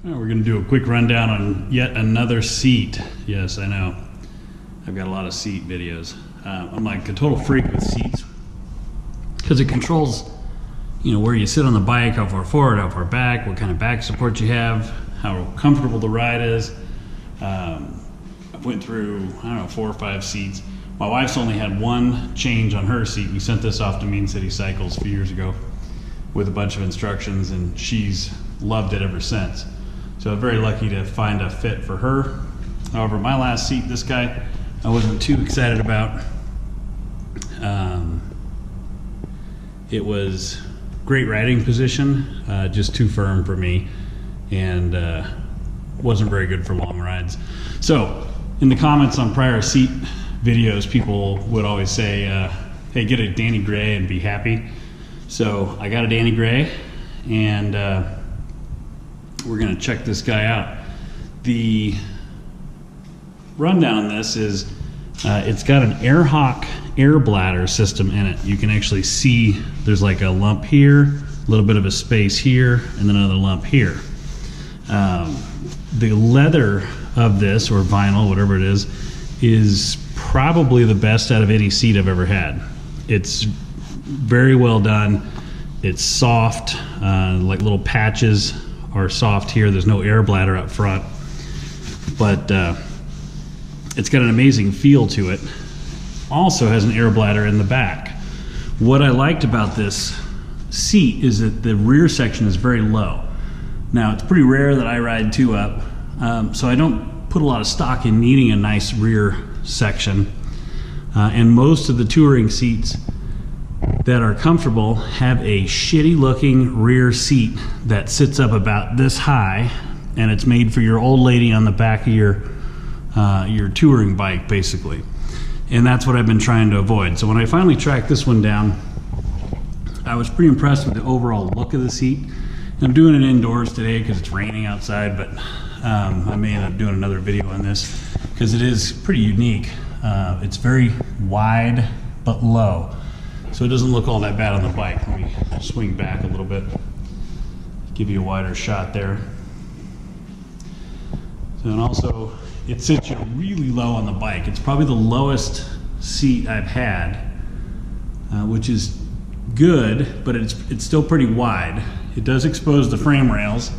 Well, we're going to do a quick rundown on yet another seat. Yes, I know. I've got a lot of seat videos. I'm like a total freak with seats because it controls, you know, where you sit on the bike, how far forward, how far back, what kind of back support you have, how comfortable the ride is. I went through, I don't know, 4 or 5 seats. My wife's only had one change on her seat. We sent this off to Mean City Cycles a few years ago with a bunch of instructions, and she's loved it ever since. So I'm very lucky to find a fit for her. However, my last seat, this guy, I wasn't too excited about. It was great riding position, just too firm for me, and wasn't very good for long rides. So in the comments on prior seat videos, people would always say, hey, get a Danny Gray and be happy. So I got a Danny Gray, and we're gonna check this guy out. The rundown on this is it's got an Airhawk air bladder system in it. You can actually see there's like a lump here, a little bit of a space here, and then another lump here. The leather of this, or vinyl, whatever it is probably the best out of any seat I've ever had. It's very well done. It's soft, like little patches are soft here. There's no air bladder up front, but it's got an amazing feel to it. Also has an air bladder in the back. What I liked about this seat is that the rear section is very low. Now, it's pretty rare that I ride 2-up, so I don't put a lot of stock in needing a nice rear section. And most of the touring seats that are comfortable have a shitty looking rear seat that sits up about this high, and it's made for your old lady on the back of your touring bike, basically. And that's what I've been trying to avoid. So when I finally tracked this one down, I was pretty impressed with the overall look of the seat. And I'm doing it indoors today because it's raining outside, but I may end up doing another video on this because it is pretty unique. It's very wide but low, so it doesn't look all that bad on the bike. Let me swing back a little bit, give you a wider shot there. So, and also, it sits you really low on the bike. It's probably the lowest seat I've had, which is good, but it's still pretty wide. It does expose the frame rails,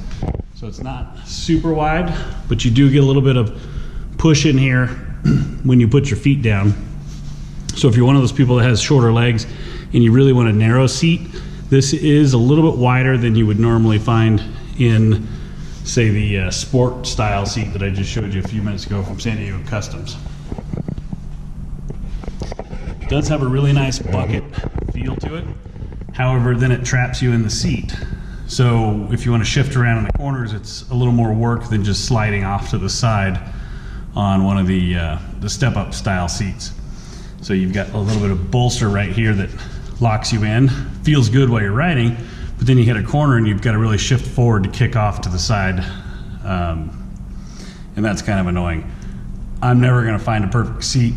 so it's not super wide, but you do get a little bit of push in here when you put your feet down. So if you're one of those people that has shorter legs and you really want a narrow seat, this is a little bit wider than you would normally find in, say, the sport style seat that I just showed you a few minutes ago from San Diego Customs. It does have a really nice bucket feel to it. However, then it traps you in the seat. So if you want to shift around in the corners, it's a little more work than just sliding off to the side on one of the step-up style seats. So you've got a little bit of bolster right here that locks you in. Feels good while you're riding, but then you hit a corner and you've got to really shift forward to kick off to the side. And that's kind of annoying. I'm never going to find a perfect seat,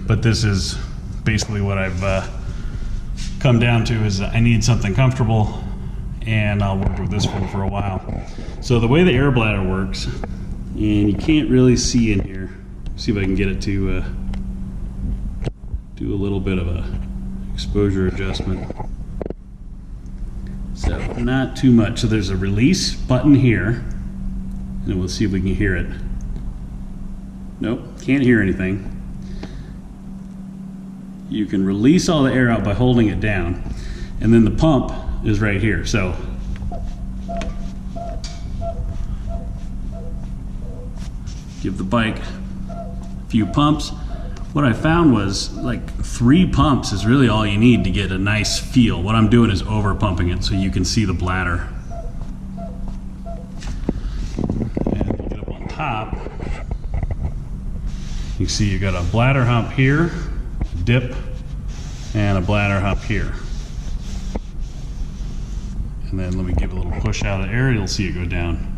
but this is basically what I've come down to, is I need something comfortable, and I'll work with this one for a while. So the way the air bladder works, and you can't really see in here, see if I can get it to do a little bit of a exposure adjustment. So not too much. So there's a release button here, and we'll see if we can hear it. Nope, can't hear anything. You can release all the air out by holding it down, and then the pump is right here. So give the bike a few pumps. What I found was like 3 pumps is really all you need to get a nice feel. What I'm doing is over pumping it so you can see the bladder. And if you get up on top, you see you've got a bladder hump here, a dip, and a bladder hump here. And then let me give a little push out of the air, you'll see it go down.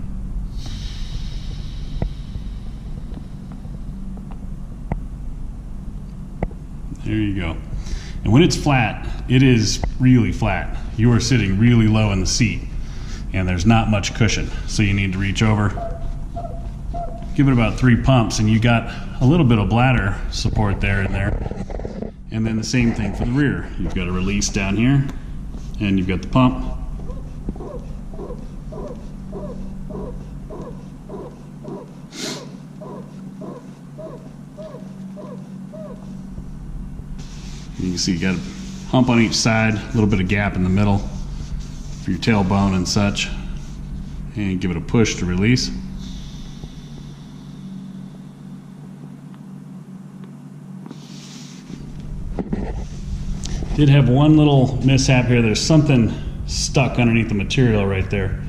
There you go. And when it's flat, it is really flat. You are sitting really low in the seat. and there's not much cushion. So you need to reach over, give it about 3 pumps, and you got a little bit of bladder support there and there. And then the same thing for the rear. You've got a release down here, and you've got the pump. You can see you got a hump on each side, a little bit of gap in the middle for your tailbone and such. And give it a push to release. Did have one little mishap here. There's something stuck underneath the material right there.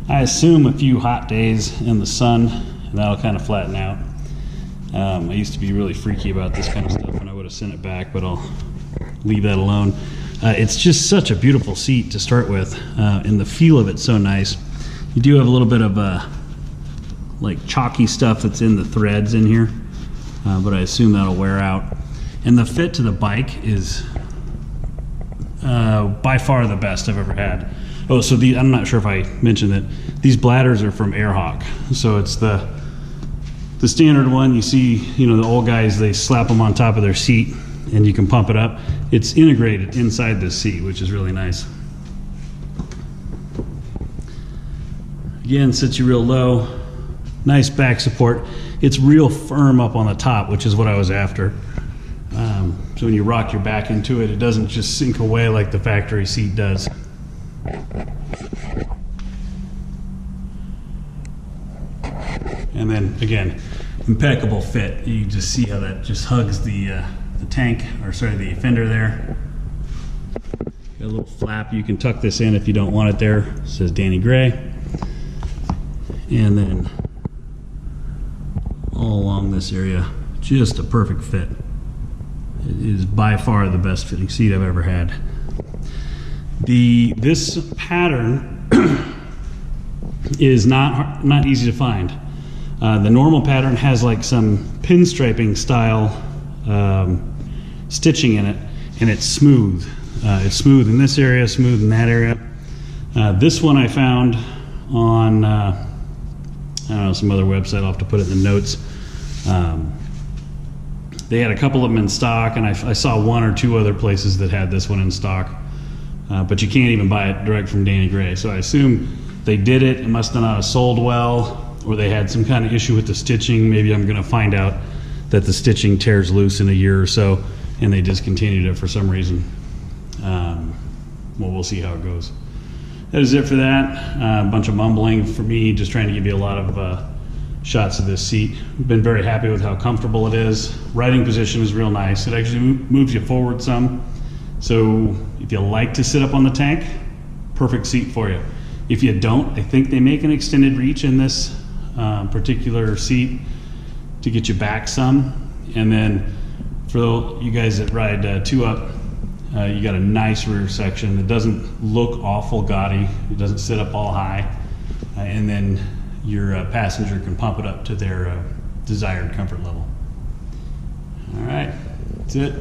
I assume a few hot days in the sun, and that'll kind of flatten out. I used to be really freaky about this kind of stuff, and I would have sent it back, but I'll leave that alone. It's just such a beautiful seat to start with, and the feel of it's so nice. You do have a little bit of like chalky stuff that's in the threads in here, but I assume that'll wear out. And the fit to the bike is by far the best I've ever had. Oh, so I'm not sure if I mentioned that these bladders are from Airhawk. So it's the standard one. You see, you know, the old guys, they slap them on top of their seat and you can pump it up. It's integrated inside this seat, which is really nice. Again, sits you real low. Nice back support. It's real firm up on the top, which is what I was after. So when you rock your back into it, it doesn't just sink away like the factory seat does. And then again, impeccable fit. You just see how that just hugs the tank, or sorry, the fender there. Got a little flap. You can tuck this in if you don't want it there. It says Danny Gray. And then all along this area, just a perfect fit. It is by far the best fitting seat I've ever had. This pattern is not easy to find. The normal pattern has like some pinstriping style stitching in it, and it's smooth. It's smooth in this area, smooth in that area. This one I found on I don't know, some other website. I'll have to put it in the notes. They had a couple of them in stock, and I saw 1 or 2 other places that had this one in stock. But you can't even buy it direct from Danny Gray. So I assume they did it. It must have not have sold well, or they had some kind of issue with the stitching. Maybe I'm going to find out that the stitching tears loose in a year or so, and they discontinued it for some reason. Well, we'll see how it goes. That is it for that. A bunch of mumbling for me, just trying to give you a lot of shots of this seat. Been very happy with how comfortable it is. Riding position is real nice. It actually moves you forward some. So if you like to sit up on the tank, perfect seat for you. If you don't, I think they make an extended reach in this particular seat to get you back some. And then for you guys that ride 2 up, you got a nice rear section that doesn't look awful gaudy. It doesn't sit up all high. And then your passenger can pump it up to their desired comfort level. All right, that's it.